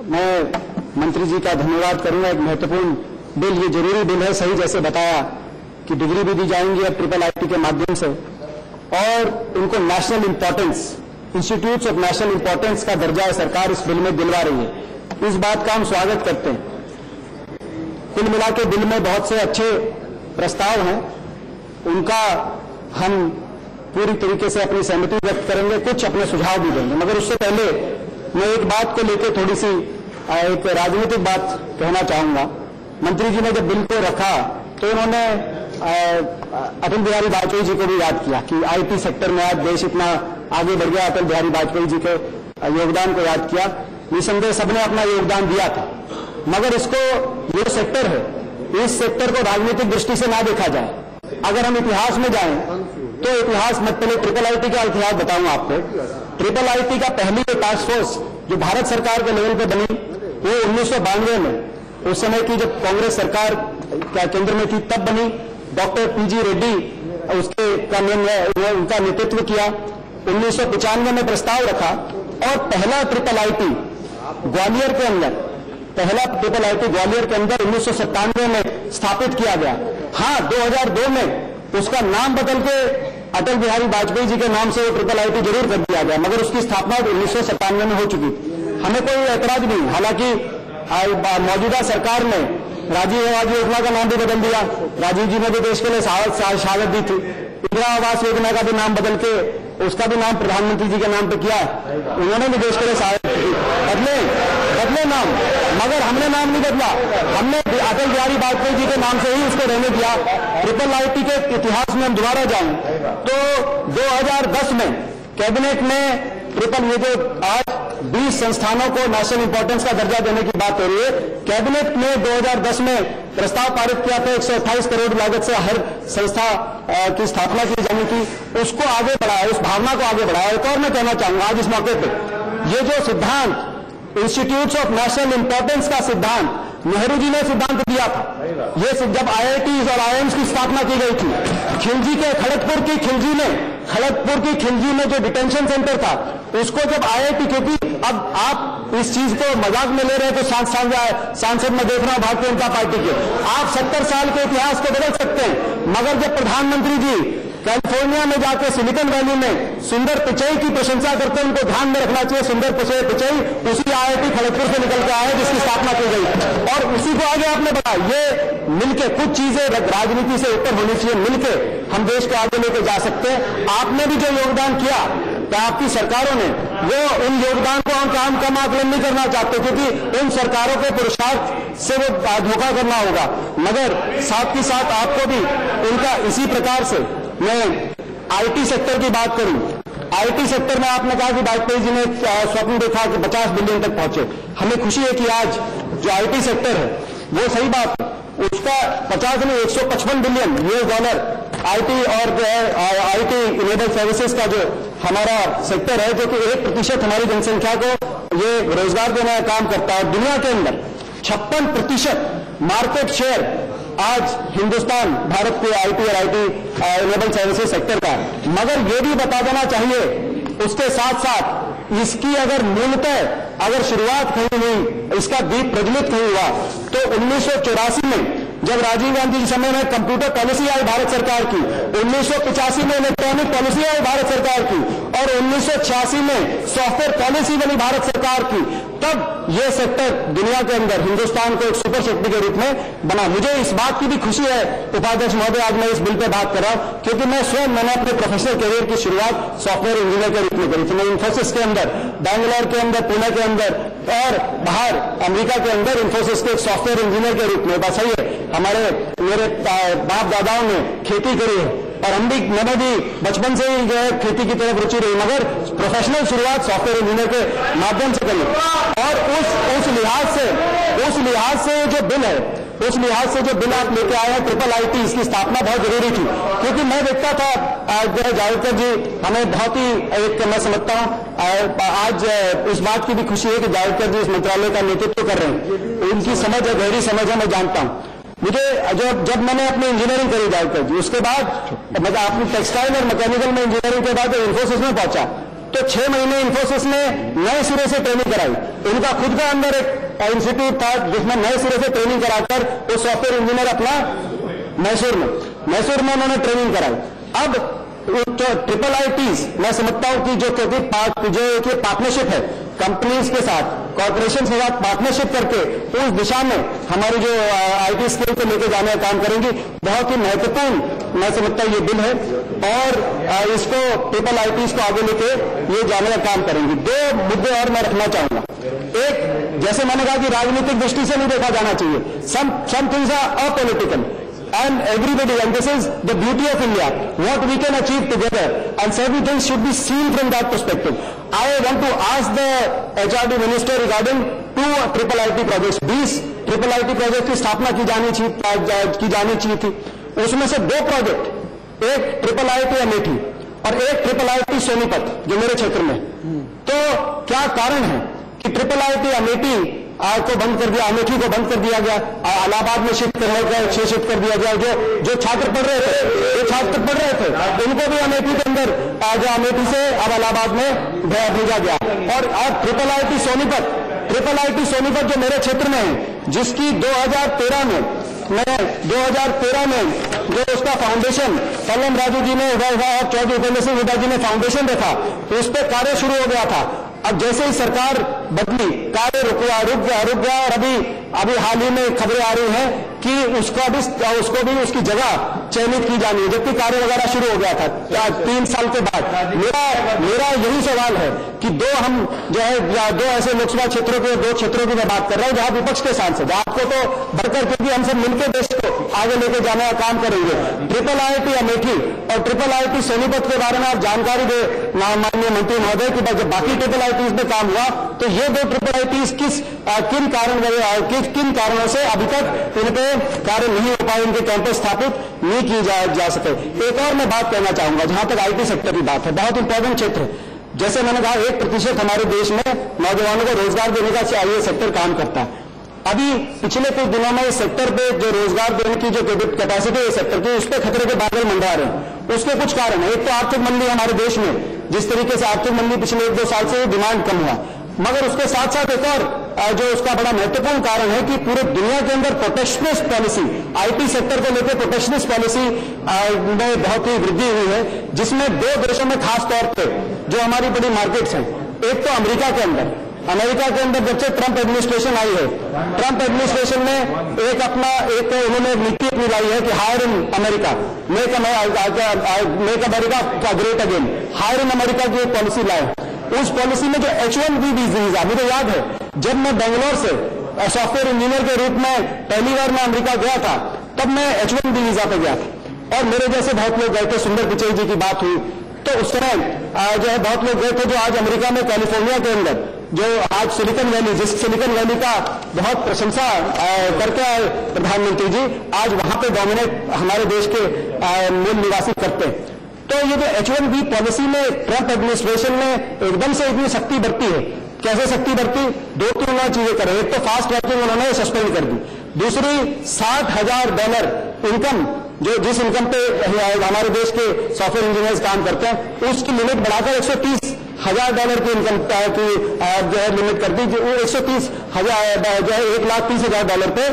मैं मंत्री जी का धन्यवाद करूंगा। एक महत्वपूर्ण बिल, ये जरूरी बिल है, सही जैसे बताया कि डिग्री भी दी जाएंगी अब ट्रिपल आईटी के माध्यम से, और इनको national importance, institutes of national importance का दर्जा सरकार इस बिल में दिलवा रही है। इस बात का हम स्वागत करते हैं। कुल मिला के बिल में बहुत से अच्छे प्रस्ताव हैं, उनका हम पूरी तरीके से अपनी सहमति व्यक्त करेंगे, कुछ अपने सुझाव भी देंगे। मगर उससे पहले मैं एक बात को लेकर थोड़ी सी एक राजनीतिक बात कहना चाहूंगा। मंत्री जी ने जब बिल को रखा तो उन्होंने अटल बिहारी वाजपेयी जी को भी याद किया कि आईटी सेक्टर में आज देश इतना आगे बढ़ गया। अटल बिहारी वाजपेयी जी के योगदान को याद किया। निसंदेह सबने अपना योगदान दिया था, मगर इसको ये सेक्टर है, इस सेक्टर को राजनीतिक दृष्टि से ना देखा जाए। अगर हम इतिहास में जाएं तो इतिहास में पहले ट्रिपल आईटी का इतिहास बताऊंगा आपको। ट्रिपल आईटी का पहली टास्क फोर्स जो भारत सरकार के लेवल पे बनी वो 1992 में, उस समय की जब कांग्रेस सरकार केंद्र में थी तब बनी। डॉक्टर पीजी रेड्डी उनका नेतृत्व किया। 1995 में प्रस्ताव रखा और पहला ट्रिपल आईटी ग्वालियर के अंदर 1997 में स्थापित किया गया। हाँ, 2002 में उसका नाम बदल के अटल बिहारी वाजपेयी जी के नाम से वो ट्रिपल आईटी जरूर कर दिया गया, मगर उसकी स्थापना 1997 में हो चुकी। हमें कोई ऐतराज नहीं। हालांकि मौजूदा सरकार ने राजीव आवास योजना का नाम भी बदल दिया। राजीव जी ने भी देश के लिए शहादत दी थी। इंदिरा आवास योजना का भी नाम बदल के उसका भी नाम प्रधानमंत्री जी के नाम पे किया। उन्होंने भी देश के लिए शहादत दी। बदले नाम, मगर हमने नाम नहीं बदला। हमने अटल बिहारी वाजपेयी जी के नाम से ही उसको रहने दिया। ट्रिपल आईटी के इतिहास में हम दोबारा जाएं तो 2010 में कैबिनेट में ये जो आज 20 संस्थानों को नेशनल इंपॉर्टेंस का दर्जा देने की बात हो रही है, कैबिनेट ने 2010 में प्रस्ताव पारित किया था। 128 करोड़ लागत से हर संस्था की स्थापना की जाने की, उसको आगे बढ़ाया, उस भावना को आगे बढ़ाया। एक और मैं कहना चाहूंगा आज इस मौके पर, ये जो सिद्धांत इंस्टीट्यूट्स ऑफ नेशनल इंपॉर्टेंस का सिद्धांत नेहरू जी ने सिद्धांत दिया था। ये जब आईआईटीज और आईआईएम्स की स्थापना की गई थी, खड़गपुर की खिलजी में जो डिटेंशन सेंटर था उसको जब आईआईटी, क्योंकि अब आप इस चीज को मजाक में ले रहे हैं तो सांसद में देख रहा हूं भारतीय जनता पार्टी के, आप 70 साल के इतिहास को बदल सकते हैं, मगर जब प्रधानमंत्री जी कैलिफोर्निया में जाकर सिलिकॉन वैली में सुंदर पिचई की प्रशंसा करते हैं, उनको ध्यान में रखना चाहिए। सुंदर पिचई उसी आईआईटी खड़गपुर से निकल के आए जिसकी स्थापना की गई, और उसी को आगे आपने बढ़ाया। ये मिलके कुछ चीजें राजनीति से ऊपर होनी चाहिए, मिलके हम देश को आगे लेके जा सकते हैं। आपने भी जो योगदान किया, तो आपकी सरकारों ने, वो उन योगदान को हम कम आकलन नहीं करना चाहते, क्योंकि उन सरकारों के पुरुषार्थ से वो धोखा करना होगा, मगर साथ ही साथ आपको भी उनका इसी प्रकार से। मैं आईटी सेक्टर की बात करूं, आईटी सेक्टर में आपने कहा कि वाजपेयी जी ने स्वप्न देखा कि 50 बिलियन तक पहुंचे। हमें खुशी है कि आज जो आईटी सेक्टर है वो सही बात है, उसका 50 नहीं 155 बिलियन $, आईटी और जो है आईटी इनेबल सर्विसेज का जो हमारा सेक्टर है, जो कि 1% हमारी जनसंख्या को ये रोजगार देने का काम करता है। दुनिया के अंदर 56% मार्केट शेयर आज हिंदुस्तान, भारत के आईटी और आईटी इनेबल सर्विसेज सेक्टर का। मगर ये भी बता देना चाहिए उसके साथ साथ, इसकी अगर मूलतः अगर शुरुआत कहीं हुई, इसका दीप प्रज्वलित कहीं हुआ तो 1984 में जब राजीव गांधी के समय में कंप्यूटर पॉलिसी आई भारत सरकार की, 1985 में इलेक्ट्रॉनिक पॉलिसी आई भारत सरकार की, और 1986 में सॉफ्टवेयर पॉलिसी बनी भारत सरकार की, तब यह सेक्टर दुनिया के अंदर हिंदुस्तान को एक सुपर शक्ति के रूप में बना। मुझे इस बात की भी खुशी है उपाध्यक्ष महोदय, आज मैं इस बिल पे बात कर रहा हूं, क्योंकि मैंने अपने प्रोफेशनल करियर की शुरुआत सॉफ्टवेयर इंजीनियर के रूप में करी थी। मैं इन्फोसिस के अंदर, बैंगलोर के अंदर, पुणे के अंदर और बाहर अमेरिका के अंदर इन्फोसिस के एक सॉफ्टवेयर इंजीनियर के रूप में। बस सही है, मेरे बाप दादाओं ने खेती करी है और मैंने भी बचपन से ही जो है खेती की तरफ रुचि रही, मगर प्रोफेशनल शुरुआत सॉफ्टवेयर इंजीनियर के माध्यम से करी। और उस लिहाज से जो बिल है, उस लिहाज से जो बिल आप लेके आए हैं ट्रिपल आईटी, इसकी स्थापना बहुत जरूरी थी, क्योंकि मैं देखता था जो है जावड़ेकर जी हमें बहुत ही एक, मैं समझता हूं आज इस बात की भी खुशी है कि जावड़ेकर जी इस मंत्रालय का नेतृत्व कर रहे हैं। उनकी समझ है, गहरी समझ है, मैं जानता हूं। मुझे जब मैंने अपनी इंजीनियरिंग करी जावड़ेकर जी, उसके बाद मतलब अपनी टेक्सटाइल और मैकेनिकल में इंजीनियरिंग के बाद इन्फोसिस में पहुंचा, तो 6 महीने इन्फोसिस ने नए सिरे से ट्रेनिंग कराई। इनका खुद का अंदर एक इंस्टीट्यूट था जिसमें नए सिरे से ट्रेनिंग कराकर वो सॉफ्टवेयर इंजीनियर अपना मैसूर में उन्होंने ट्रेनिंग कराई। अब तो ट्रिपल आईटीज मैं समझता हूं कि जो पार्टनरशिप है कंपनीज के साथ, कॉर्पोरेशन के साथ पार्टनरशिप करके उस दिशा में हमारी जो आईटी स्किल को लेकर जाने का काम करेंगी। बहुत ही महत्वपूर्ण मैं समझता हूं ये बिल है और इसको ट्रिपल आईटीज को आगे लेके ये जाने का काम करेंगी। 2 मुद्दे और मैं रखना चाहूंगा। एक, जैसे मैंने कहा कि राजनीतिक दृष्टि से नहीं देखा जाना चाहिए, some things are apolitical and everybody, and this is the beauty of India, what we can achieve together, and certain things should be seen from that perspective. I want to ask the HRD minister regarding 2 triple IT projects। 20 triple IT project की स्थापना की जानी चाहिए थी। उसमें से 2 project, एक triple IT Amethi और एक ट्रिपल IT सोनीपत जो मेरे क्षेत्र में। तो क्या कारण है कि ट्रिपल IT अमेठी को बंद कर दिया, अमेठी को बंद कर दिया गया, इलाहाबाद में शिफ्ट कर दिया गया। जो छात्र पढ़ रहे थे उनको भी अमेठी के अंदर जो अमेठी से अब इलाहाबाद में भेजा गया। और अब ट्रिपल आईटी सोनीपत जो मेरे क्षेत्र में है, जिसकी 2013 में जो उसका फाउंडेशन पल्लम राजू जी ने और चौधरी उपेंद्र सिंह हुड्डा जी ने फाउंडेशन रखा, उस पर कार्य शुरू हो गया था। अब जैसे ही सरकार बदली, कार्य रुक गया और अभी हाल ही में खबरें आ रही हैं कि उसको भी उसकी जगह चयनित की जानी है, जबकि कार्य वगैरह शुरू हो गया था 3 साल के बाद। मेरा यही सवाल है कि 2 ऐसे लोकसभा क्षेत्रों के 2 क्षेत्रों की मैं बात कर रहा हूं जहां विपक्ष के सांसद, आपको तो बढ़कर, क्योंकि हम सब मिलकर देश को आगे लेके जाने का काम करेंगे। ट्रिपल आईटी अमेठी और ट्रिपल आईटी सोनीपत के बारे में आप जानकारी दे माननीय मंत्री महोदय कि जब बाकी ट्रिपल आईटीज में काम हुआ तो ये 2 ट्रिपल आईटीज किन कारणों से अभी तक इन पे कार्य नहीं हो पाए, इनके कैंपस स्थापित नहीं की जा सके। एक और मैं बात कहना चाहूंगा, जहां तक आईटी सेक्टर की बात है, बहुत इंपॉर्टेंट क्षेत्र है। जैसे मैंने कहा 1% हमारे देश में नौजवानों को रोजगार देने का ये सेक्टर काम करता है। अभी पिछले कुछ दिनों में इस सेक्टर पे जो रोजगार देने की जो कैपेसिटी है इस सेक्टर की, उस पर खतरे के बादल मंडरा रहे हैं। उसके कुछ कारण है। एक तो आर्थिक मंदी हमारे देश में, जिस तरीके से आर्थिक मंदी पिछले 1-2 साल से डिमांड कम हुआ, मगर उसके साथ साथ एक और जो उसका बड़ा महत्वपूर्ण कारण है कि पूरे दुनिया के अंदर प्रोटेक्शनिस्ट पॉलिसी, आईटी सेक्टर को लेकर प्रोटेक्शनिस्ट पॉलिसी में बहुत ही वृद्धि हुई है, जिसमें 2 देशों में खास तौर पर जो हमारी बड़ी मार्केट्स हैं, एक तो अमेरिका के अंदर जब से ट्रंप एडमिनिस्ट्रेशन आई है, ट्रंप एडमिनिस्ट्रेशन ने एक उन्होंने नीति अपनी लाई है कि hire in America, make America great again, hire in America की एक पॉलिसी लाए। उस पॉलिसी में जो H1B वीजा, मुझे याद है जब मैं बेंगलोर से सॉफ्टवेयर इंजीनियर के रूप में पहली बार मैं अमेरिका गया था, तब मैं H1B वीजा पे गया था और मेरे जैसे बहुत लोग गए थे। सुंदर पिचई जी की बात हुई तो उस समय जो है बहुत लोग गए थे जो आज अमेरिका में कैलिफोर्निया के अंदर जो आज सिलिकॉन वैली, जिस सिलिकॉन वैली का बहुत प्रशंसा करके आए प्रधानमंत्री जी, आज वहां पे डोमिनेट हमारे देश के मूल निवासी करते हैं। तो ये जो H1B पॉलिसी में ट्रंप एडमिनिस्ट्रेशन ने एकदम से इतनी सख्ती बरती है। कैसे सख्ती बरती? 2-3 चीजें करें। एक तो फास्ट ट्रैकिंग उन्होंने सस्पेंड कर दी, दूसरी $60,000 इनकम, जो जिस इनकम पे हमारे देश के सॉफ्टवेयर इंजीनियर्स काम करते हैं, उसकी लिमिट बढ़ाकर $130,000 की इनकम की जो है लिमिट कर दी। जो $130,000 जो है $1,30,000 पे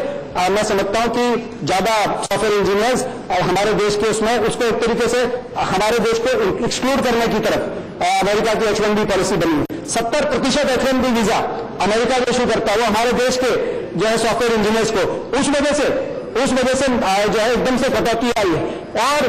मैं समझता हूं कि ज्यादा सॉफ्टवेयर इंजीनियर्स हमारे देश के उसमें उसको एक तरीके से हमारे देश को एक्सक्लूड करने की तरफ अमेरिका की H1B पॉलिसी बनी। 70% H1B वीजा अमेरिका इशू करता हुआ हमारे देश के जो है सॉफ्टवेयर इंजीनियर्स को उस वजह से जो है एकदम से कटौती आई है। और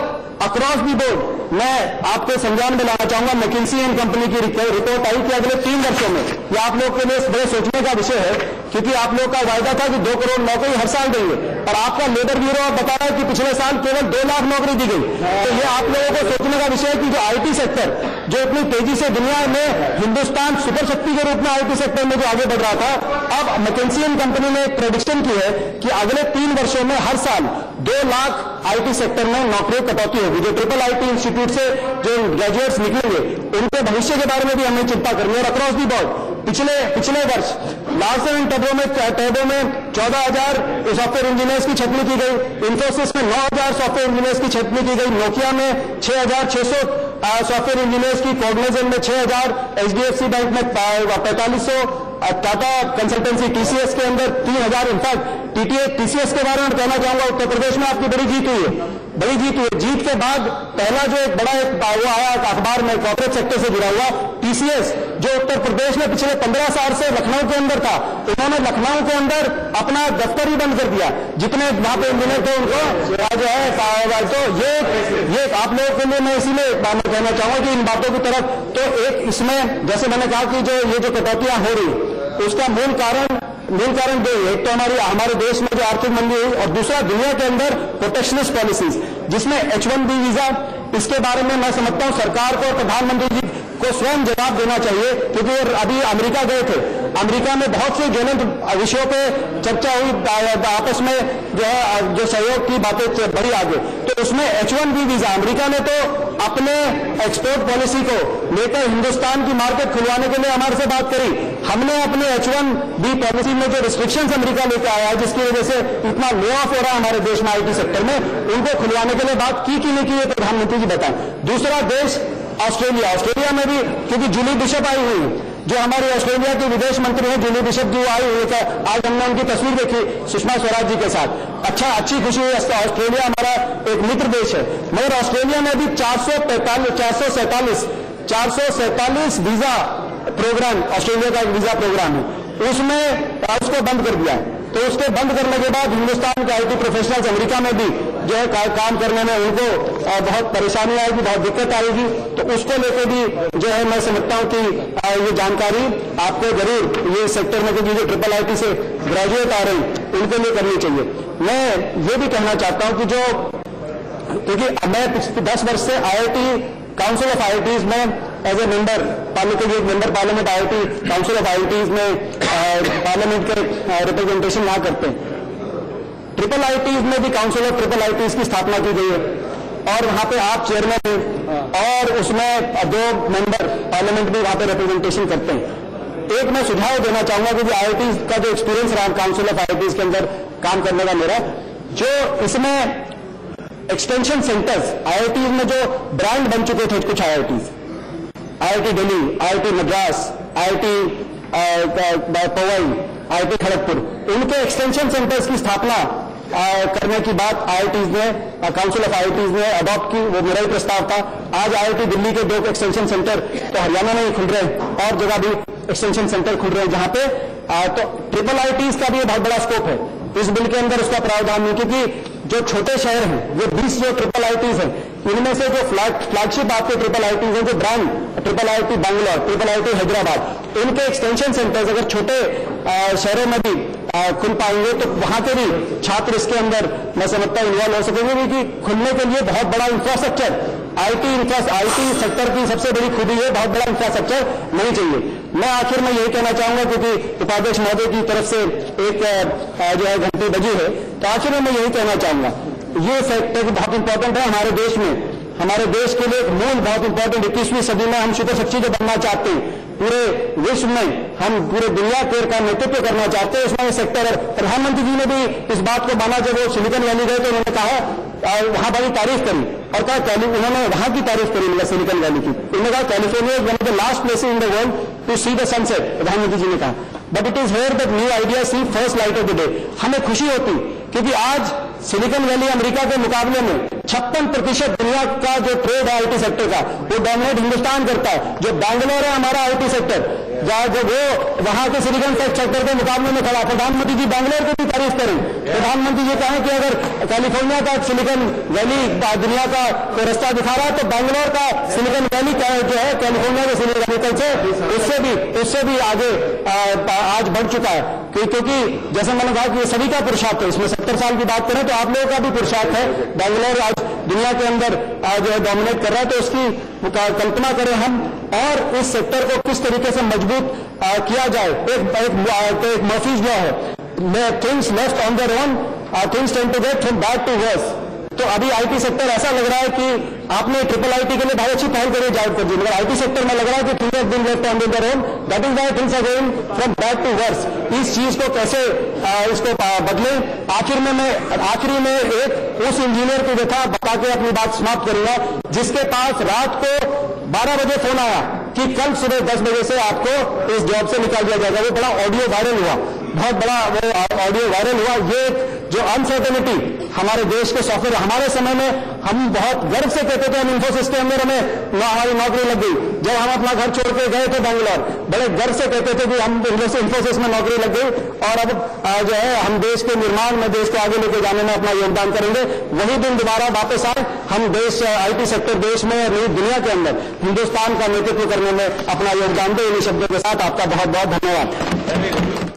अक्रॉस दी बोर्ड मैं आपको संज्ञान में लाना चाहूंगा, मैकिन्सी एंड कंपनी की रिपोर्ट आई कि अगले 3 वर्षों में, यह आप लोग के लिए बड़े सोचने का विषय है, क्योंकि आप लोग का वायदा था कि 2 करोड़ नौकरी हर साल देंगे, और आपका लेबर ब्यूरो बता रहा है कि पिछले साल केवल 2 लाख नौकरी दी गई। तो ये आप लोगों को सोचने का विषय है कि जो आईटी सेक्टर जो इतनी तेजी से दुनिया में हिंदुस्तान सुपर शक्ति के रूप में आईटी सेक्टर में जो आगे बढ़ रहा था, अब मैकिन्सी एंड कंपनी ने एक प्रेडिक्शन की है कि अगले 3 वर्षों में हर साल 2 लाख आईटी सेक्टर में नौकरियों कटौती होगी। जो ट्रिपल आईटी इंस्टीट्यूट से जो ग्रेजुएट्स निकलेंगे उनके भविष्य के बारे में भी हमें चिंता करनी है। और अक्रॉस दी बोर्ड पिछले वर्ष लार्सन एंड टर्बो में 14,000 सॉफ्टवेयर इंजीनियर्स की छटनी की गई, इन्फोसिस में 9,000 सॉफ्टवेयर इंजीनियर्स की छटनी की गई, नोकिया में 6,600 सॉफ्टवेयर इंजीनियर्स की कॉग्निजेंट में 6,000, HDFC बैंक में 4,500, टाटा कंसल्टेंसी TCS के अंदर 3,000। इनफैक्ट TCS के बारे में कहना चाहूंगा, उत्तर प्रदेश में आपकी बड़ी जीत हुई है, बड़ी जीत हुई है। जीत के बाद पहला जो एक बड़ा वो आया अखबार में कॉर्पोरेट सेक्टर से जुड़ा हुआ TCS, जो उत्तर प्रदेश में पिछले 15 साल से लखनऊ के अंदर था, उन्होंने लखनऊ के अंदर अपना दफ्तर ही बंद कर दिया। जितने वहां पे इंजीनियर थे उनको जो है, तो ये आप लोगों के लिए मैं इसीलिए कहना चाहूंगा कि इन बातों की तरफ, तो एक इसमें जैसे मैंने कहा कि ये जो कटौतियां हो रही, उसका मूल कारण दो, एक तो हमारे देश में जो आर्थिक मंदी हुई, और दूसरा दुनिया के अंदर प्रोटेक्शनिस्ट पॉलिसीज, जिसमें H1B वीजा, इसके बारे में मैं समझता हूं सरकार को, प्रधानमंत्री जी को स्वयं जवाब देना चाहिए, क्योंकि अभी अमेरिका गए थे, अमेरिका में बहुत से ज्वलंत विषयों पे चर्चा हुई, आपस में जो सहयोग की बातें बढ़ी आगे, तो उसमें H1B वीजा, अमेरिका ने तो अपने एक्सपोर्ट पॉलिसी को लेकर हिंदुस्तान की मार्केट खुलवाने के लिए हमारे से बात करी। हमने अपने H1B पॉलिसी में जो रिस्ट्रिक्शंस अमेरिका लेकर आया है, जिसकी वजह से इतना ले ऑफ हो रहा है हमारे देश में IT सेक्टर में, उनको खुलवाने के लिए बात की कि नहीं की, प्रधानमंत्री जी बताएं। दूसरा देश ऑस्ट्रेलिया में भी, क्योंकि जूली बिशप आई हुई है, जो हमारी ऑस्ट्रेलिया की विदेश मंत्री है, जूली बिशप जी आई हुई है, आज हमने उनकी तस्वीर देखी सुषमा स्वराज जी के साथ। अच्छी खुशी हुई। ऑस्ट्रेलिया हमारा एक मित्र देश है, मगर ऑस्ट्रेलिया में भी 447 वीजा प्रोग्राम, ऑस्ट्रेलिया का एक वीजा प्रोग्राम है, उसको बंद कर दिया है। तो उसके बंद करने के बाद हिंदुस्तान के IT प्रोफेशनल्स अमेरिका में भी जो है काम करने में उनको बहुत परेशानी आएगी, बहुत दिक्कत आएगी। तो उसको लेकर भी जो है मैं समझता हूं कि ये जानकारी आपको जरूर ये सेक्टर में जो IIT से ग्रेजुएट आ रही उनके लिए करनी चाहिए। मैं ये भी कहना चाहता हूं कि क्योंकि मैं पिछले 10 वर्ष से IIT काउंसिल ऑफ IITs में as a member parliament IIT council of IITs में पार्लियामेंट के रिप्रेजेंटेशन ना करते हैं। IIITs में भी काउंसिल ऑफ IITs की स्थापना की गई है, और वहां पे आप चेयरमैन हैं, और उसमें 2 मेंबर पार्लियामेंट भी वहां पे रिप्रेजेंटेशन करते हैं। एक मैं सुझाव देना चाहूंगा कि IITs का जो एक्सपीरियंस रहा काउंसिल ऑफ IITs के अंदर काम करने का मेरा, जो इसमें एक्सटेंशन सेंटर्स IITs में जो ब्रांड बन चुके थे कुछ IIT Delhi, IIT Madras, IIT Pawai, IIT Kharagpur, उनके एक्सटेंशन सेंटर्स की स्थापना करने की बात IITs ने, काउंसिल ऑफ IITs ने अडॉप्ट की। वो मेरा ही प्रस्ताव था। आज IIT दिल्ली के 2 एक्सटेंशन सेंटर तो हरियाणा में ही खुल रहे हैं, और जगह भी एक्सटेंशन सेंटर खुल रहे हैं, जहां पे तो IIITs का भी बहुत बड़ा स्कोप है। इस बिल के अंदर उसका प्रावधान नहीं, क्योंकि जो छोटे शहर हैं, वो 20 जो IIITs हैं, इनमें से जो फ्लैगशिप आपके IIITs हैं, जो brand IIT Bangalore, IIT Hyderabad, उनके एक्सटेंशन सेंटर्स अगर छोटे शहरों में भी खुल पाएंगे तो वहां के भी छात्र इसके अंदर मैं समझता हूं इन्वॉल्व हो सकेंगे, क्योंकि खुलने के लिए बहुत बड़ा इंफ्रास्ट्रक्चर, IT सेक्टर की सबसे बड़ी खूबी है, बहुत बड़ा इंफ्रास्ट्रक्चर नहीं चाहिए। मैं आखिर में यही कहना चाहूंगा, क्योंकि उपाध्यक्ष महोदय की तरफ से एक जो है घंटी बजी है, तो आखिर में मैं यही कहना चाहूंगा, ये सेक्टर बहुत इंपॉर्टेंट है हमारे देश में, हमारे देश के लिए एक मूल बहुत इंपॉर्टेंट। 21वीं सदी में हम सुपर शक्ति जो बनना चाहते हैं, पूरे विश्व में हम पूरे दुनिया का नेतृत्व करना चाहते हैं, इसमें ये सेक्टर है। प्रधानमंत्री जी ने भी इस बात को माना, जब वो सिलिकॉन वैली गए तो उन्होंने कहा, वहां बड़ी तारीफ करी, और कहा उन्होंने वहां की तारीफ करी, मतलब सिलिकॉन वैली की। उन्होंने कहा California is one of the last places in the world to see the sunset, प्रधानमंत्री जी ने कहा, but it is here that new idea see first light of the day. हमें खुशी होती, क्योंकि आज सिलिकॉन वैली अमेरिका के मुकाबले में 56% दुनिया का जो ट्रेड है IT सेक्टर का, वो डोमिनेट हिंदुस्तान करता है। जो बैंगलोर है हमारा IT सेक्टर, जो वो वहां के सिलिकॉन सेक्टर के मुकाबले में खड़ा। प्रधानमंत्री जी बैंगलोर की भी तारीफ करें। प्रधानमंत्री जी कहें कि अगर कैलिफोर्निया का सिलिकॉन वैली दुनिया का कोई रास्ता दिखा रहा है, तो बैंगलोर का सिलिकॉन वैली जो है कैलिफोर्निया के सिलिकॉन वैली से उससे भी आगे आज बढ़ चुका है। क्योंकि जैसे मैंने कहा कि ये सभी का पुरुषार्थ है, इसमें 70 साल की बात करें तो आप लोगों का भी पुरुषार्थ है। बैंगलोर आज दुनिया के अंदर जो है डोमिनेट कर रहा है, तो उसकी कल्पना करें हम, और इस सेक्टर को किस तरीके से मजबूत किया जाए। एक मर्फीज लॉ है, things left on their own, things tend to get from bad to worse. तो अभी आईटी सेक्टर ऐसा लग रहा है कि आपने ट्रिपल आईटी के लिए बहुत अच्छी पहल करी जाहिर कर दी, मगर आईटी सेक्टर में लग रहा है कि things have been left on their own, that is why things are going from bad to worse. इस चीज को कैसे इसको बदले। आखिरी में एक उस इंजीनियर की व्यथा बता के अपनी बात समाप्त करूंगा, जिसके पास रात को 12 बजे फोन आया कि कल सुबह 10 बजे से आपको इस जॉब से निकाल दिया जाएगा। वो बड़ा ऑडियो वायरल हुआ, बहुत बड़ा वो ऑडियो वायरल हुआ। ये जो अनसर्टेनिटी हमारे देश के सॉफ्टवेयर, हमारे समय में हम बहुत गर्व से कहते थे हम इन्फोसिस के अंदर हमें हमारी नौकरी लग गई। जब हम अपना घर छोड़ के गए थे बैंगलोर, बड़े गर्व से कहते थे कि हम इन्फोसिस में नौकरी लग गई और अब जो है हम देश के निर्माण में, देश को आगे लेके जाने में अपना योगदान करेंगे। वही दिन दोबारा वापस आए, हम देश आईटी सेक्टर देश में नई दुनिया के अंदर हिंदुस्तान का नेतृत्व करने में अपना योगदान दें। इन शब्दों के साथ आपका बहुत बहुत धन्यवाद।